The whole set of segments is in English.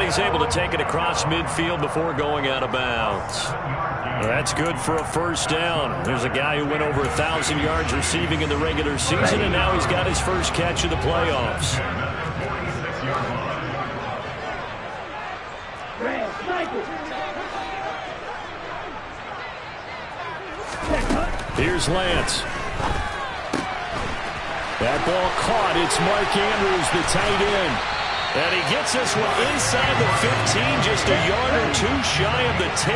And he's able to take it across midfield before going out of bounds. That's good for a first down. There's a guy who went over 1,000 yards receiving in the regular season, and now he's got his first catch of the playoffs. Here's Lance. That ball caught. It's Mark Andrews, the tight end. And he gets this one inside the 15, just a yard or two shy of the 10.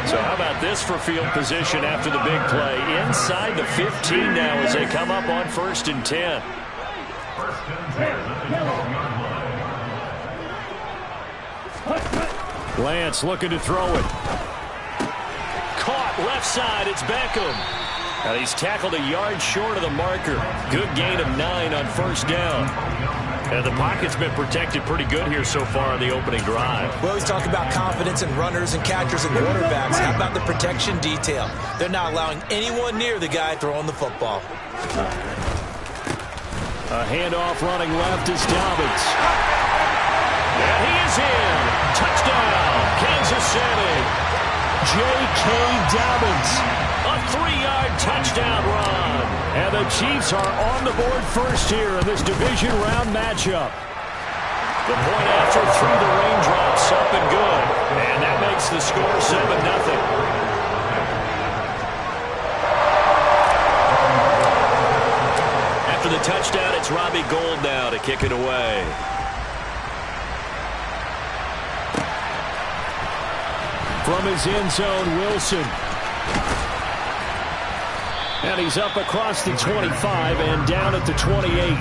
So how about this for field position after the big play? Inside the 15 now as they come up on 1st and 10. Lance looking to throw it. Caught left side. It's Beckham. And he's tackled a yard short of the marker. Good gain of 9 on 1st down. And the pocket's been protected pretty good here so far on the opening drive. We always talk about confidence in runners and catchers and quarterbacks. How about the protection detail? They're not allowing anyone near the guy throwing the football. A handoff running left is Dobbins. And he is in. Touchdown, Kansas City. J.K. Dobbins. A 3-yard touchdown run. And the Chiefs are on the board first here in this division round matchup. The point after through the raindrops, up and good. And that makes the score 7-0. After the touchdown, it's Robbie Gould now to kick it away. From his end zone, Wilson. And he's up across the 25 and down at the 28.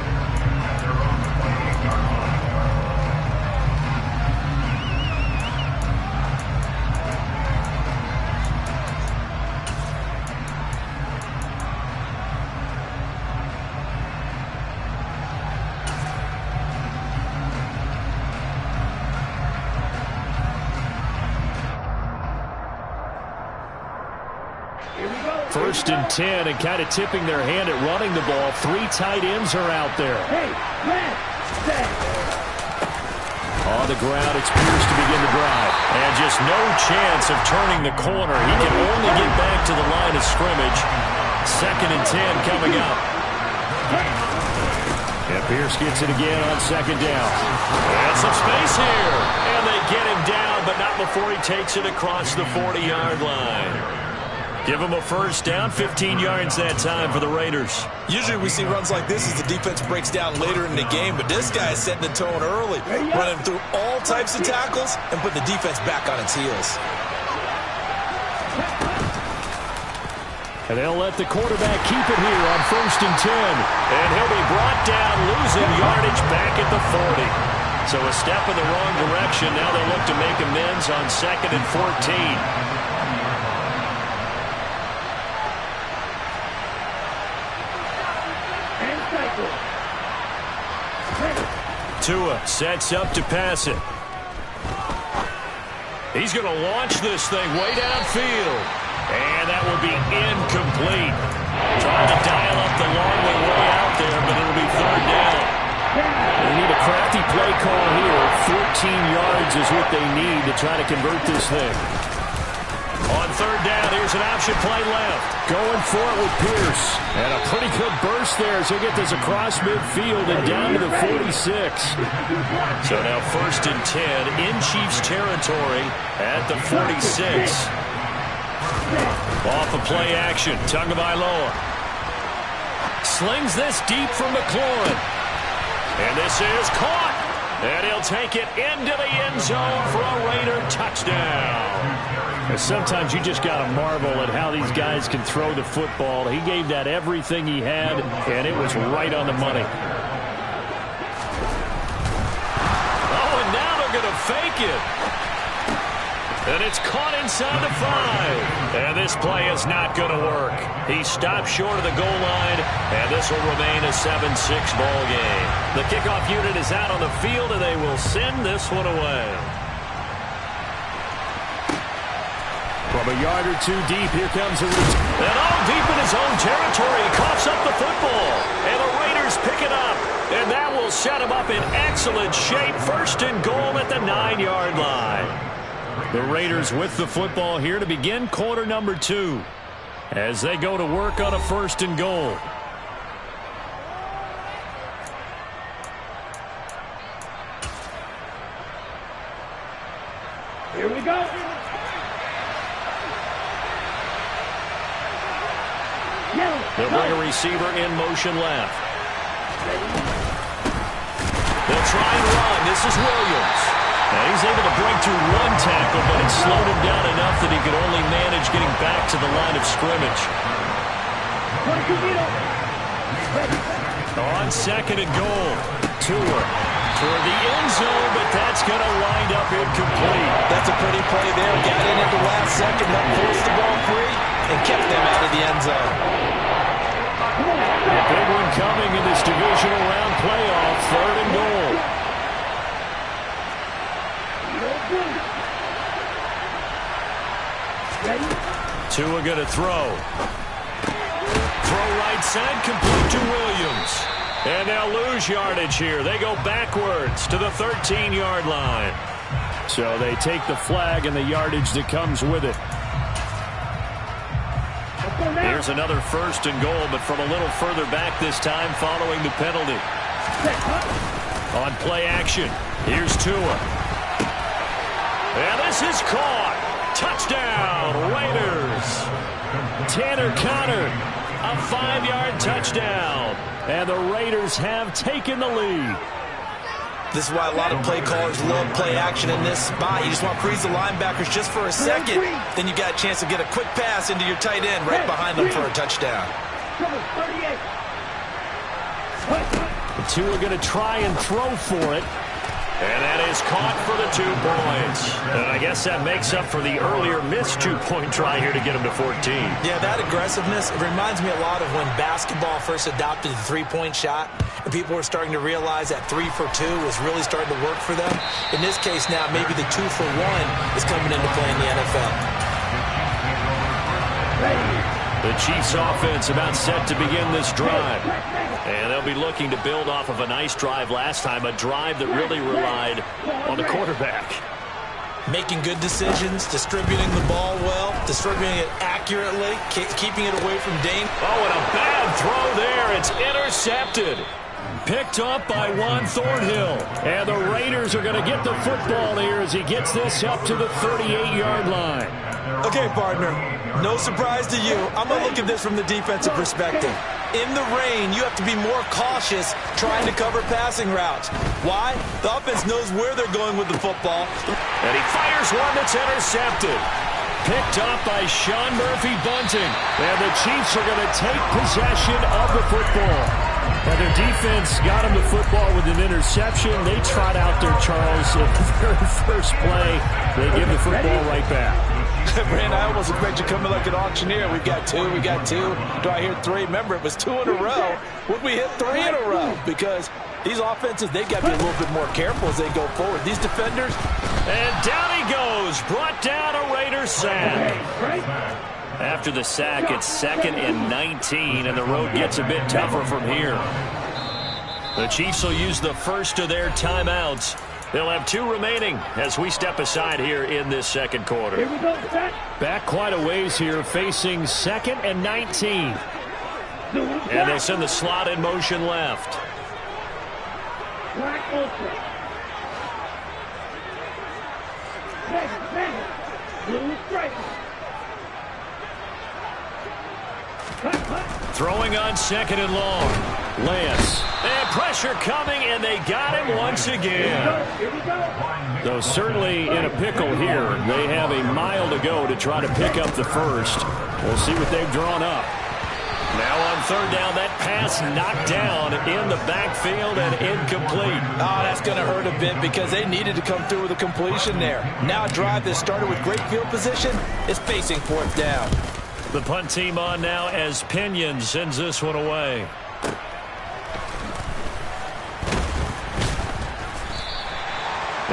First and 10, and kind of tipping their hand at running the ball. 3 tight ends are out there. On the ground, it's Pierce to begin the drive. And just no chance of turning the corner. He can only get back to the line of scrimmage. 2nd and 10 coming up. And Pierce gets it again on 2nd down. And some space here. And they get him down, but not before he takes it across the 40-yard line. Give him a first down, 15 yards that time for the Raiders. Usually we see runs like this as the defense breaks down later in the game, but this guy is setting the tone early, running through all types of tackles and putting the defense back on its heels. And they'll let the quarterback keep it here on 1st and 10. And he'll be brought down, losing yardage back at the 40. So a step in the wrong direction. Now they look to make amends on 2nd and 14. Tua sets up to pass it. He's going to launch this thing way downfield. And that will be incomplete. Trying to dial up the long way out there, but it'll be 3rd down. They need a crafty play call here. 14 yards is what they need to try to convert this thing. On 3rd down, here's an option play left. Going for it with Pierce. And a pretty good burst there as he'll get this across midfield and down to the 46. So now 1st and 10 in Chiefs territory at the 46. Off of play action, Tagovailoa. Slings this deep from McLaurin. And this is caught. And he'll take it into the end zone for a Raider touchdown. Sometimes you just got to marvel at how these guys can throw the football. He gave that everything he had, and it was right on the money. Oh, and now they're going to fake it. And it's caught inside the 5. And this play is not going to work. He stopped short of the goal line, and this will remain a 7-6 ball game. The kickoff unit is out on the field, and they will send this one away. From a yard or two deep, here comes a and all deep in his own territory. He coughs up the football, and the Raiders pick it up. And that will set him up in excellent shape. First and goal at the 9-yard line. The Raiders with the football here to begin quarter number 2 as they go to work on a first and goal. Here we go. They'll bring a receiver in motion left. They'll try and run. This is Williams. And he's able to break through one tackle, but it slowed him down enough that he could only manage getting back to the line of scrimmage. On second and goal, Tua toward the end zone, but that's going to wind up incomplete. That's a pretty play there. Got in at the last second, that forced the ball free, and kept them out of the end zone. A big one coming in this divisional round playoff, third and goal. Tua going to throw. Throw right side, complete to Williams. And they'll lose yardage here. They go backwards to the 13-yard line. So they take the flag and the yardage that comes with it. Here's another first and goal, but from a little further back this time following the penalty. On play action, here's Tua. And this is caught. Touchdown, Raiders. Tanner Conner, a 5-yard touchdown. And the Raiders have taken the lead. This is why a lot of play callers love play action in this spot. You just want to freeze the linebackers just for a second. Then you got a chance to get a quick pass into your tight end right behind them for a touchdown. The two are going to try and throw for it. And that is caught for the 2 points. And I guess that makes up for the earlier missed 2-point try here to get him to 14. Yeah, that aggressiveness, it reminds me a lot of when basketball first adopted the 3-point shot. And people were starting to realize that 3 for 2 was really starting to work for them. In this case now, maybe the 2 for 1 is coming into play in the NFL. The Chiefs offense about set to begin this drive. And they'll be looking to build off of a nice drive last time, a drive that really relied on the quarterback. Making good decisions, distributing the ball well, distributing it accurately, keeping it away from danger. Oh, and a bad throw there. It's intercepted. Picked up by Juan Thornhill. And the Raiders are going to get the football here as he gets this up to the 38-yard line. Okay, partner, no surprise to you. I'm going to look at this from the defensive perspective. In the rain, you have to be more cautious trying to cover passing routes. Why? The offense knows where they're going with the football. And he fires one that's intercepted. Picked up by Sean Murphy-Bunting. And the Chiefs are going to take possession of the football. And their defense got him the football with an interception. They trot out there, Charles, at the very first play. They give the football right back. Brand, I almost expect you coming like an auctioneer. We got 2, we got 2. Do I hear 3? Remember, it was 2 in a row. Would we hit 3 in a row? Because these offenses, they got to be a little bit more careful as they go forward. These defenders. And down he goes. Brought down a Raiders sack. After the sack, it's 2nd and 19, and the road gets a bit tougher from here. The Chiefs will use the first of their timeouts. They'll have 2 remaining as we step aside here in this second quarter. Here we go, back quite a ways here, facing 2nd and 19. And they'll send the slot in motion left. Black ultra. Blue striker. Throwing on 2nd and long. Lance. And pressure coming, and they got him once again. Though certainly in a pickle here. They have a mile to go to try to pick up the first. We'll see what they've drawn up. Now on 3rd down, that pass knocked down in the backfield and incomplete. Oh, that's going to hurt a bit because they needed to come through with a completion there. Now a drive that started with great field position is facing 4th down. The punt team on now as Pinion sends this one away.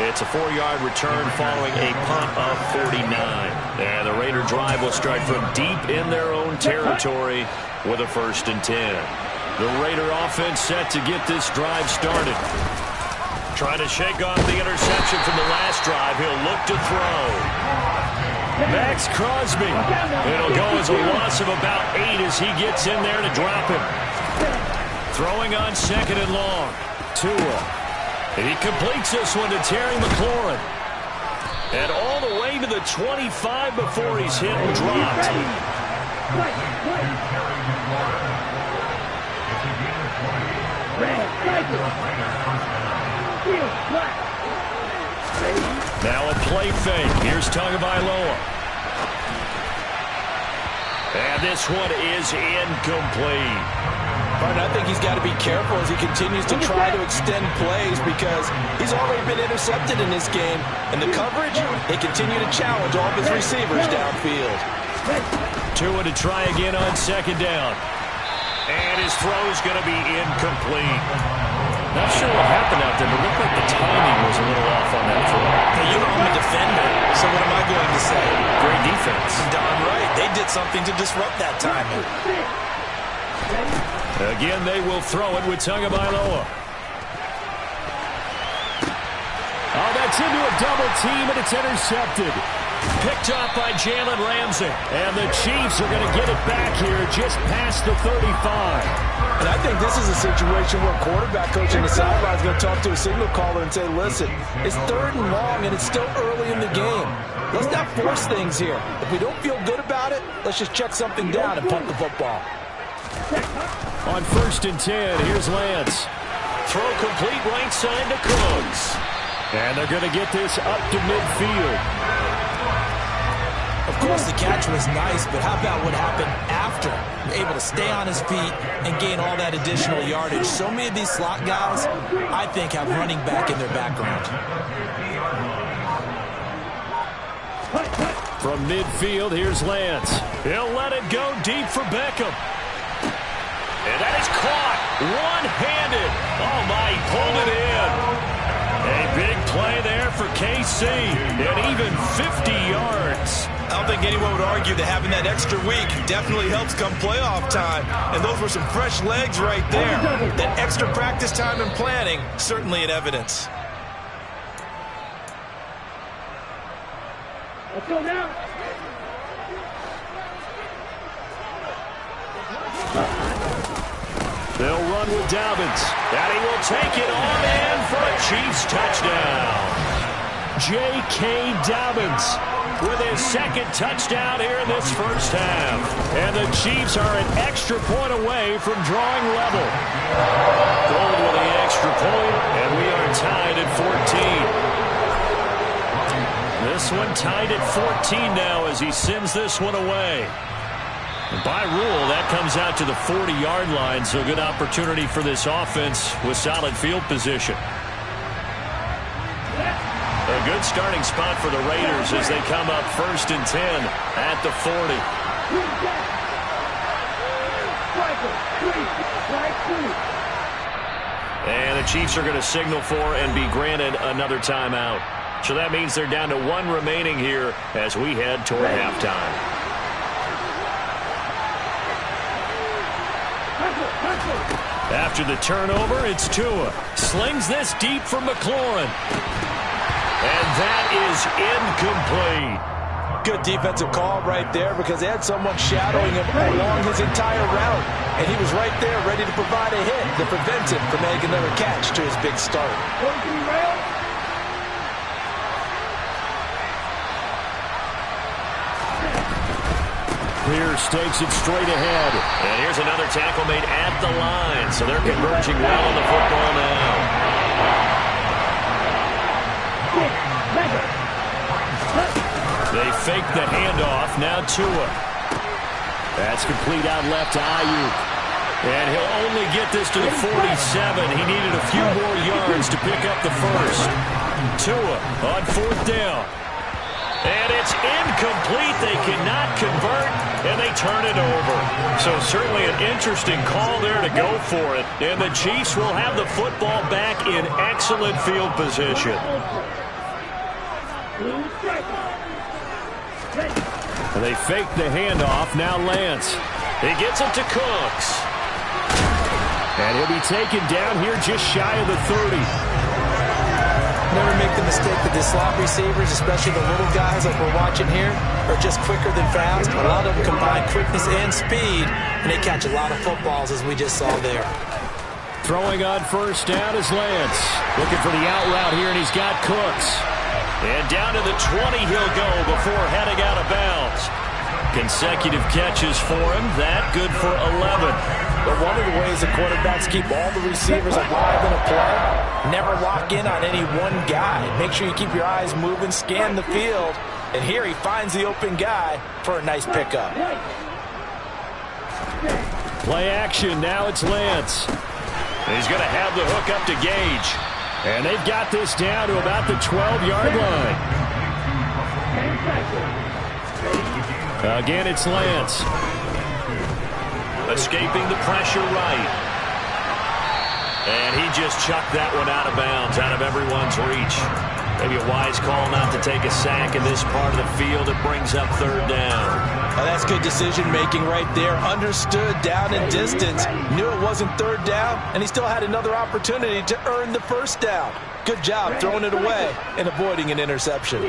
It's It's a 4-yard return following a punt of 49. And the Raider drive will start from deep in their own territory with a 1st and 10. The Raider offense set to get this drive started. Trying to shake off the interception from the last drive. He'll look to throw. Max Crosby. It'll go as a loss of about 8 as he gets in there to drop him. Throwing on 2nd and long. Tua. And he completes this one to Terry McLaurin. And all the way to the 25 before he's hit and dropped. Now a play fake. Here's Tagovailoa. And this one is incomplete. I think he's got to be careful as he continues to try to extend plays because he's already been intercepted in this game. And the coverage, they continue to challenge all of his receivers downfield. Tua to try again on 2nd down. And his throw's going to be incomplete. Not sure what happened out there, but it looked like the timing was a little off on that throw. Hey, you know I'm a defender, so what am I going to say? Great defense. Darn right. They did something to disrupt that timing. Again, they will throw it with Tagovailoa. Oh, that's into a double team, and it's intercepted. Picked off by Jalen Ramsey. And the Chiefs are going to get it back here just past the 35. And I think this is a situation where a quarterback coach on the sideline is going to talk to a signal caller and say, listen, it's 3rd and long, and it's still early in the game. Let's not force things here. If we don't feel good about it, let's just check something down and punt the football. On 1st and 10, here's Lance. Throw complete right side to Cooks. And they're going to get this up to midfield. Of course, the catch was nice, but how about what happened after? Able to stay on his feet and gain all that additional yardage. So many of these slot guys, I think, have running back in their background. From midfield, here's Lance. He'll let it go deep for Beckham. And that is caught one-handed. Oh, my, he pulled it in. A big play there for KC, and even 50 yards. I don't think anyone would argue that having that extra week definitely helps come playoff time. And those were some fresh legs right there. That extra practice time and planning, certainly in evidence. Let's go now. They'll run with Dobbins, and he will take it on in for a Chiefs touchdown. J.K. Dobbins with his 2nd touchdown here in this 1st half. And the Chiefs are an extra point away from drawing level. Gold with the extra point, and we are tied at 14. This one tied at 14 now as he sends this one away. And by rule, that comes out to the 40-yard line, so good opportunity for this offense with solid field position. A good starting spot for the Raiders as they come up 1st and 10 at the 40. And the Chiefs are going to signal for and be granted another timeout. So that means they're down to 1 remaining here as we head toward halftime. After the turnover, it's Tua. Slings this deep for McLaurin. And that is incomplete. Good defensive call right there because they had someone shadowing him along his entire route. And he was right there ready to provide a hit to prevent him from making another catch to his big start. Pierce takes it straight ahead. And here's another tackle made at the line. So they're converging well on the football now. They fake the handoff. Now Tua. That's complete out left to Ayuk. And he'll only get this to the 47. He needed a few more yards to pick up the 1st. Tua on 4th down. And it's incomplete. They cannot convert, and they turn it over. So certainly an interesting call there to go for it. And the Chiefs will have the football back in excellent field position. Blue striker. Ready. And they fake the handoff. Now Lance. He gets it to Cooks. And he'll be taken down here just shy of the 30. Never make the mistake that the slot receivers, especially the little guys like we're watching here, are just quicker than fast. A lot of them combine quickness and speed, and they catch a lot of footballs, as we just saw there. Throwing on first down is Lance. Looking for the out route here, and he's got Cooks. And down to the 20 he'll go before heading out of bounds. Consecutive catches for him. That good for 11. But one of the ways the quarterbacks keep all the receivers alive in a play, never lock in on any one guy. Make sure you keep your eyes moving, scan the field. And here he finds the open guy for a nice pickup. Play action. Now it's Lance. He's going to have the hook up to Gage. And they've got this down to about the 12-yard line. Again, it's Lance. Escaping the pressure right. And he just chucked that one out of bounds, out of everyone's reach. Maybe a wise call not to take a sack in this part of the field. It brings up third down. Oh, that's good decision-making right there. Understood down and distance. Knew it wasn't third down, and he still had another opportunity to earn the first down. Good job throwing it away and avoiding an interception.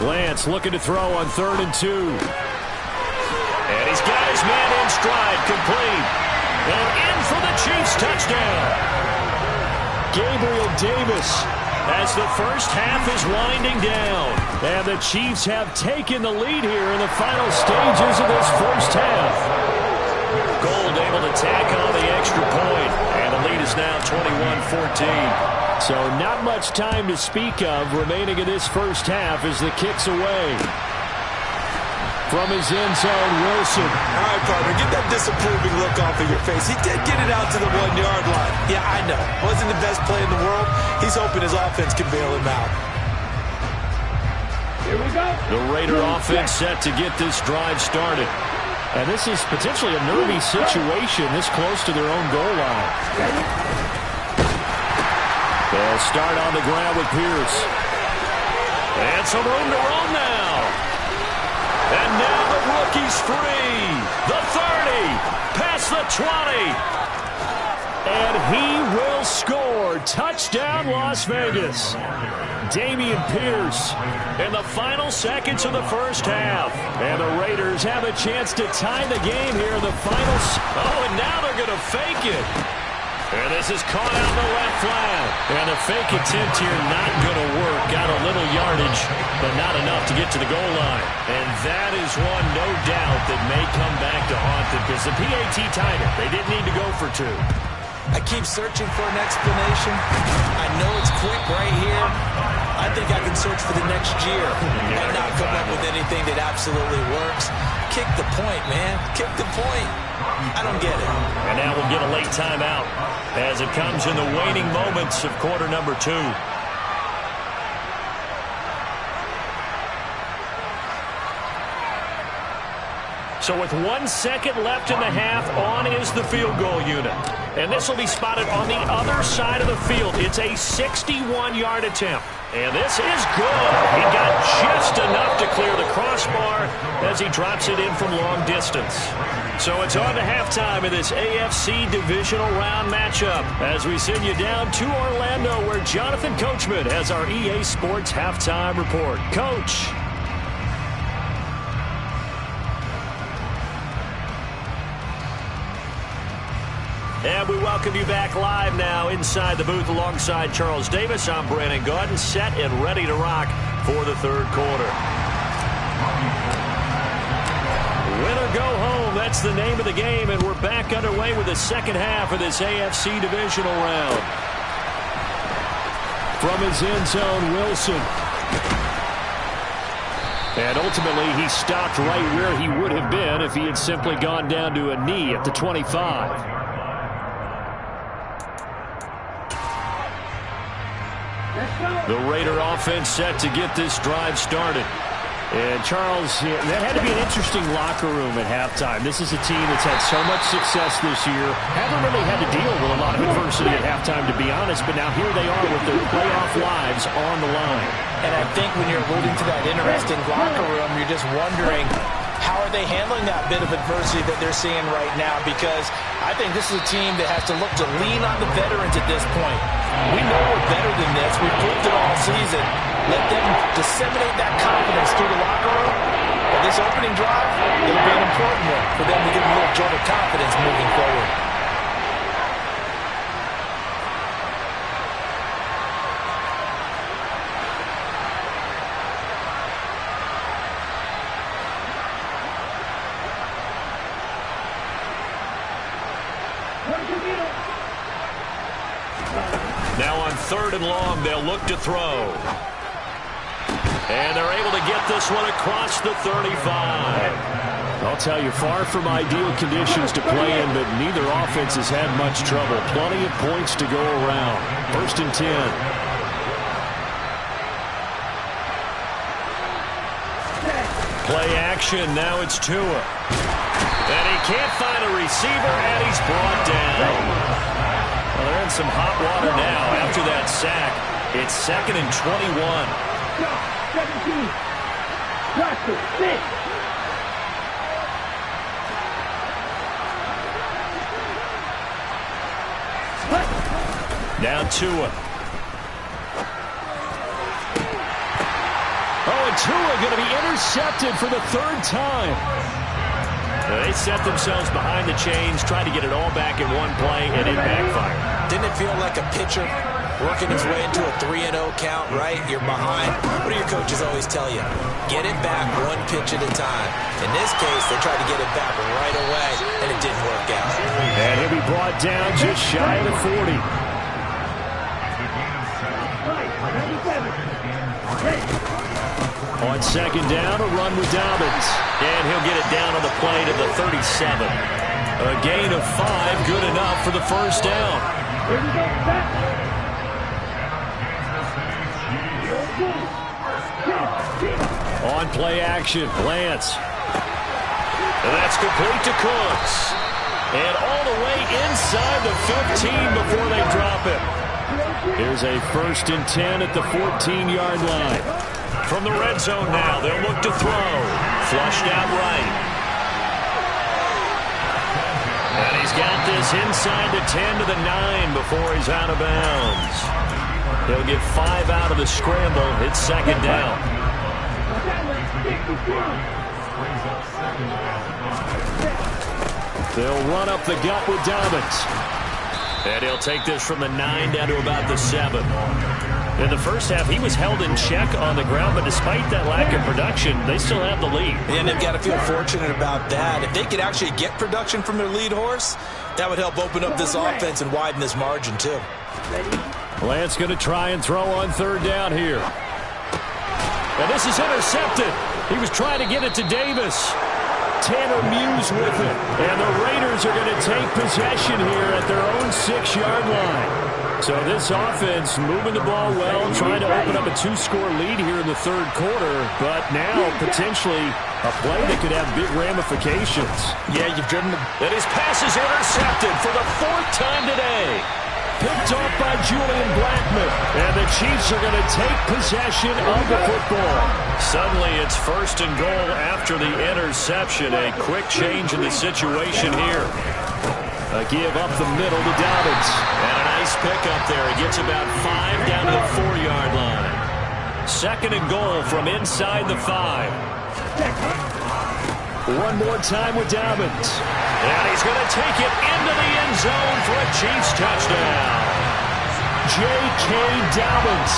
Lance looking to throw on 3rd and 2. And he's got his man in stride, complete. And in for the Chiefs touchdown. Gabriel Davis as the first half is winding down. And the Chiefs have taken the lead here in the final stages of this first half. Gold able to tack on the extra point. And the lead is now 21-14. So not much time to speak of remaining in this first half as the kick's away. From his end zone, Wilson. All right, partner, get that disapproving look off of your face. He did get it out to the 1-yard line. Yeah, I know. Wasn't the best play in the world. He's hoping his offense can bail him out. Here we go. The Raider offense set to get this drive started. And this is potentially a nervy situation this close to their own goal line. They'll start on the ground with Pierce. And some room to roam now. And now the rookie's free. The 30. Past the 20. And he will score. Touchdown, Las Vegas. Dameon Pierce in the final seconds of the first half. And the Raiders have a chance to tie the game here in the final. Oh, and now they're going to fake it. And this is caught out in the left flat. And the fake attempt here not going to work. Got a little yardage, but not enough to get to the goal line. And that is one, no doubt, that may come back to haunt them because the PAT tied it. They didn't need to go for 2. I keep searching for an explanation. I know it's quick right here. I think I can search for the next year and not come up with anything that absolutely works. Kick the point, man. Kick the point. I don't get it. And now we'll get a late timeout as it comes in the waning moments of quarter number 2. So with 1 second left in the half, on is the field goal unit. And this will be spotted on the other side of the field. It's a 61-yard attempt. And this is good. He got just enough to clear the crossbar as he drops it in from long distance. So it's on to halftime in this AFC divisional round matchup as we send you down to Orlando where Jonathan Coachman has our EA Sports halftime report. Coach. And we welcome you back live now inside the booth alongside Charles Davis. I'm Brandon Gaudin, set and ready to rock for the third quarter. Win or go home, that's the name of the game, and we're back underway with the second half of this AFC divisional round. From his end zone, Wilson. And ultimately, he stopped right where he would have been if he had simply gone down to a knee at the 25. The Raider offense set to get this drive started. And, Charles, that had to be an interesting locker room at halftime. This is a team that's had so much success this year. Haven't really had to deal with a lot of adversity at halftime, to be honest. But now here they are with their playoff lives on the line. And I think when you're alluding to that interesting locker room, you're just wondering, how are they handling that bit of adversity that they're seeing right now? Because I think this is a team that has to look to lean on the veterans at this point. We know we're better than this. We've proved it all season. Let them disseminate that confidence through the locker room. But this opening drive, it'll be an important one for them to get a little jolt of confidence moving forward. Now on 3rd and long, they'll look to throw. And they're able to get this one across the 35. I'll tell you, far from ideal conditions to play in, but neither offense has had much trouble. Plenty of points to go around. 1st and 10. Play action, now it's Tua. And he can't find a receiver, and he's brought down. Well, they're in some hot water now after that sack. It's 2nd and 21. 17. Practice 6. Now Tua. Oh, and Tua going to be intercepted for the 3rd time. They set themselves behind the chains, tried to get it all back in one play, and it backfired. Didn't it feel like a pitcher working his way into a 3-0 count, right? You're behind. What do your coaches always tell you? Get it back one pitch at a time. In this case, they tried to get it back right away, and it didn't work out. And he'll be brought down just shy of the 40. On 2nd down, a run with Dobbins. And he'll get it down on the play to the 37. A gain of 5, good enough for the 1st down. On play action, Lance. And that's complete to Cooks. And all the way inside the 15 before they drop it. Here's a 1st and 10 at the 14-yard line. From the red zone now, they'll look to throw. Flushed out right. And he's got this inside the 10 to the 9 before he's out of bounds. He'll get 5 out of the scramble. It's 2nd down. They'll run up the gut with Dobbins. And he'll take this from the 9 down to about the 7. In the first half, he was held in check on the ground, but despite that lack of production, they still have the lead. And they've got to feel fortunate about that. If they could actually get production from their lead horse, that would help open up this offense and widen this margin, too. Lance going to try and throw on 3rd down here. And this is intercepted. He was trying to get it to Davis. Tanner Muse with it. And the Raiders are going to take possession here at their own 6-yard line. So this offense moving the ball well, trying to open up a 2-score lead here in the 3rd quarter. But now potentially a play that could have big ramifications. Yeah, you've driven the... And his pass is intercepted for the 4th time today. Picked off by Julian Blackmon. And the Chiefs are going to take possession of the football. Suddenly it's 1st and goal after the interception. A quick change in the situation here. A give up the middle to Dobbins. And a nice pickup there. He gets about 5 down to the 4-yard line. 2nd and goal from inside the 5. One more time with Dobbins. And he's going to take it into the end zone for a Chiefs touchdown. J.K. Dobbins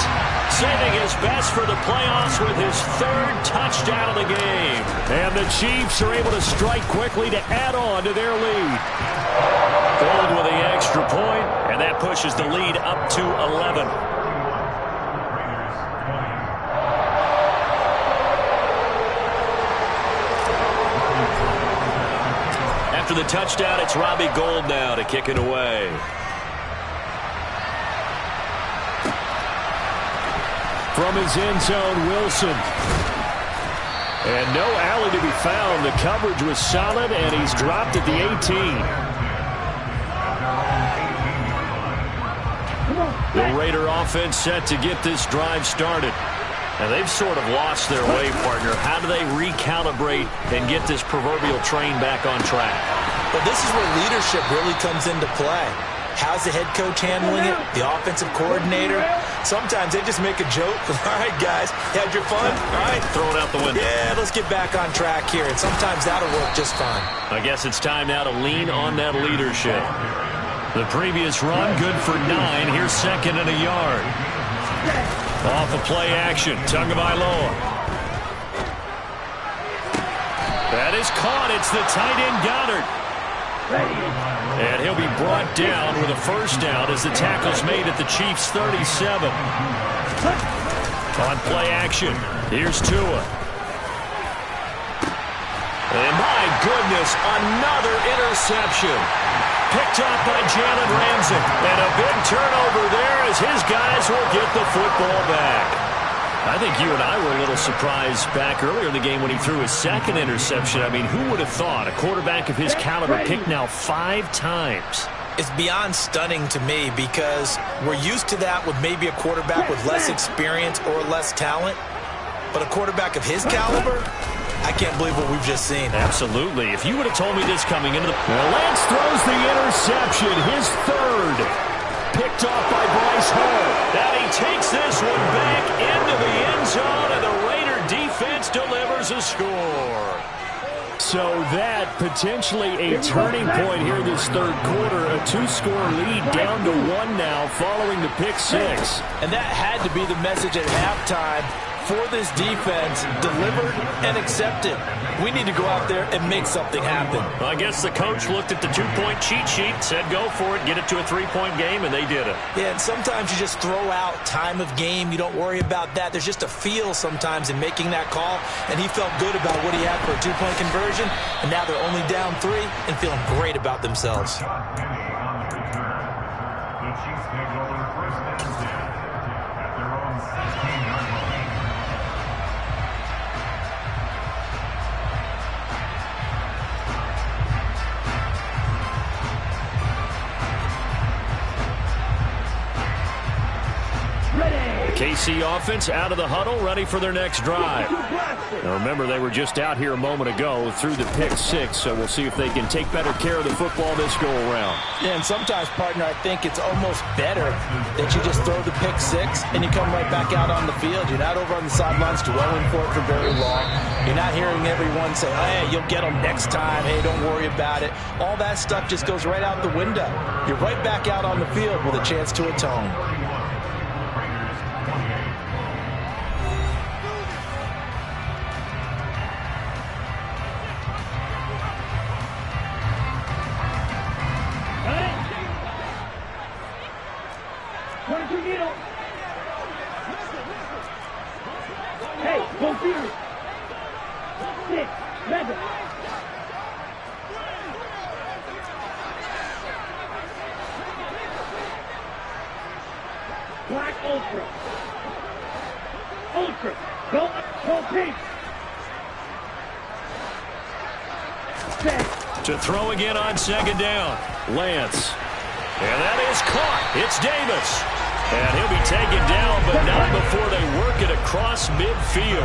saving his best for the playoffs with his 3rd touchdown of the game. And the Chiefs are able to strike quickly to add on to their lead. Gold with the extra point, and that pushes the lead up to 11. After the touchdown, it's Robbie Gould now to kick it away. From his end zone, Wilson. And no alley to be found. The coverage was solid, and he's dropped at the 18. The Raider offense set to get this drive started. And they've sort of lost their way, partner. How do they recalibrate and get this proverbial train back on track? Well, this is where leadership really comes into play. How's the head coach handling it? The offensive coordinator? Sometimes they just make a joke. All right, guys, had your fun? All right. Throw it out the window. Yeah, let's get back on track here. And sometimes that'll work just fine. I guess it's time now to lean on that leadership. The previous run, good for 9. Here's second and a yard. Off of play action, Tagovailoa. That is caught. It's the tight end Goddard. And he'll be brought down with a first down as the tackle's made at the Chiefs' 37. On play action, here's Tua. And my goodness, another interception. Picked off by Jalen Ramsey. And a big turnover there as his guys will get the football back. I think you and I were a little surprised back earlier in the game when he threw his second interception. I mean, who would have thought a quarterback of his caliber picked now 5 times? It's beyond stunning to me because we're used to that with maybe a quarterback with less experience or less talent. But a quarterback of his caliber, I can't believe what we've just seen. Absolutely. If you would have told me this coming into the... Lance throws the interception, his third. Picked off by Bryce Hall. And he takes this one back into the end zone, and the Raider defense delivers a score. So that potentially a turning point here this third quarter. A 2-score lead down to 1 now following the pick 6. And that had to be the message at halftime for this defense, delivered and accepted. We need to go out there and make something happen. Well, I guess the coach looked at the 2-point cheat sheet, said go for it, get it to a 3-point game, and they did it. Yeah, and sometimes you just throw out time of game. You don't worry about that. There's just a feel sometimes in making that call, and he felt good about what he had for a 2-point conversion, and now they're only down 3 and feeling great about themselves. KC offense out of the huddle, ready for their next drive. Now remember, they were just out here a moment ago through the pick 6, so we'll see if they can take better care of the football this go-around. Yeah, and sometimes, partner, I think it's almost better that you just throw the pick 6 and you come right back out on the field. You're not over on the sidelines dwelling for it for very long. You're not hearing everyone say, oh, hey, you'll get them next time. Hey, don't worry about it. All that stuff just goes right out the window. You're right back out on the field with a chance to atone. Hey, go field. 6, 7. Black Ultra. Ultra. Go pink. Set. To throw again on second down. Lance. And that is caught. It's Davis. And he'll be taken down, but not before they work it across midfield.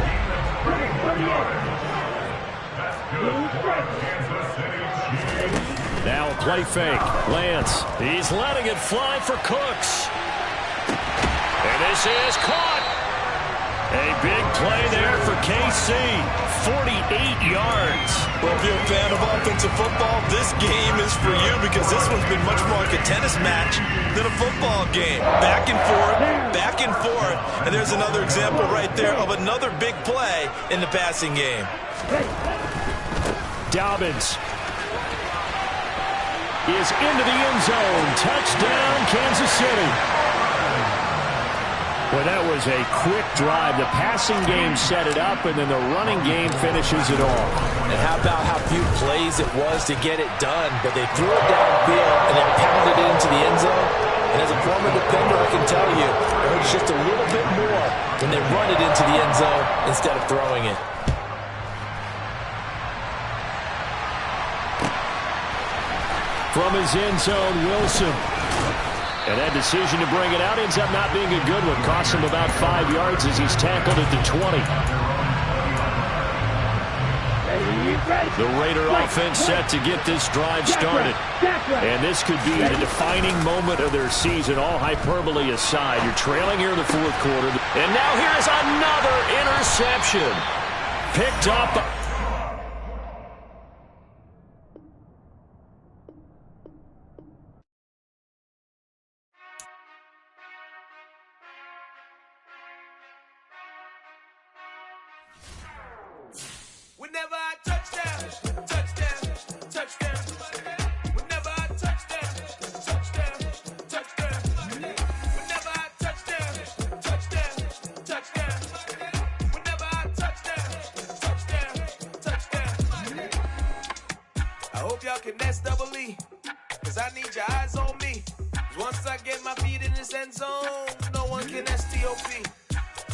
Now a play fake. Lance. He's letting it fly for Cooks. And this is caught. A big play there for KC. 48 yards. Well, if you're a fan of offensive football, this game is for you because this one's been much more like a tennis match than a football game. Back and forth, and there's another example right there of another big play in the passing game. Dobbins is into the end zone. Touchdown, Kansas City. Well, that was a quick drive. The passing game set it up, and then the running game finishes it all. And how about how few plays it was to get it done, but they threw it downfield and then pounded it into the end zone. And as a former defender, I can tell you, it hurts just a little bit more when they run it into the end zone instead of throwing it. From his end zone, Wilson. And that decision to bring it out ends up not being a good one. Costs him about 5 yards as he's tackled at the 20. The Raider offense set to get this drive started. And this could be the defining moment of their season, all hyperbole aside. You're trailing here in the fourth quarter. And now here is another interception. Picked up. Whenever I touchdown, touchdown, touchdown. Whenever I touchdown, touchdown, touchdown. Whenever I touchdown, touchdown, touchdown. Whenever I touchdown, touchdown. I hope y'all can nest double E, cause I need your eyes on me. Cause once I get my feet in this end zone, no one can STOP.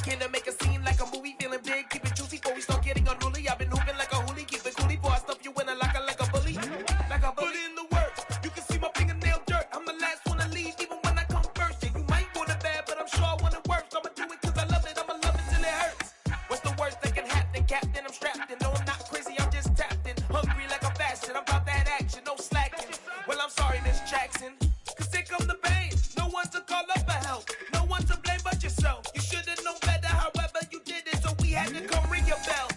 Can I make a scene like a movie, feeling big, keep it juicy before we start getting unruly. I've been hooping like a hoolie, keep it coolie before I stuff you in a locker like a bully. Like a bully. Put in the work, you can see my fingernail dirt. I'm the last one to leave, even when I come first. Yeah, you might want it bad, but I'm sure I want it worse. I'ma do it cause I love it, I'ma love it till it hurts. What's the worst that can happen, Captain? I'm strapped in, no I'm not crazy, I'm just tapped in. Hungry like a fashion, I'm about that action, no slacking. Well, I'm sorry, Miss Jackson, cause here come the pain. No one to call up for help, no one to blame but yourself. You should've known better. However you did it, so we had to come ring your bell.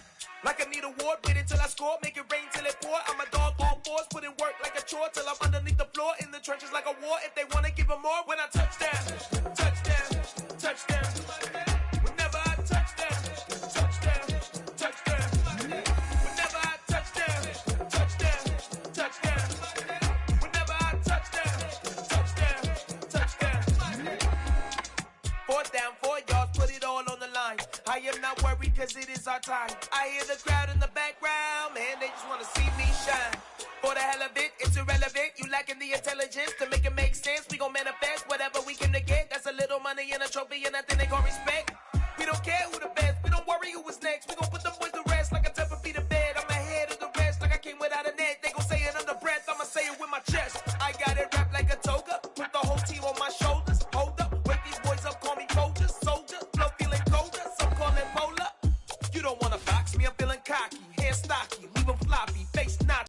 Like I need a ward, wait until I score, make it rain till it pour. I'm a dog on fours, put in work like a chore till I'm underneath the floor, in the trenches like a war. If they wanna give them more, when I touchdown, touchdown, touchdown. Whenever I touchdown, touchdown, touchdown. Whenever I touchdown, touchdown, touchdown. Whenever I touchdown, touchdown, touchdown. Fourth down, 4 yards, put it all on the line. I am not worried cause it is our time. I hear the crowd in the background, man, they just wanna see me shine. For the hell of it, it's irrelevant. You lacking the intelligence to make it make sense. We gon' manifest whatever we came to get. That's a little money and a trophy and nothing they gon' respect. We don't care who the best, we don't worry who was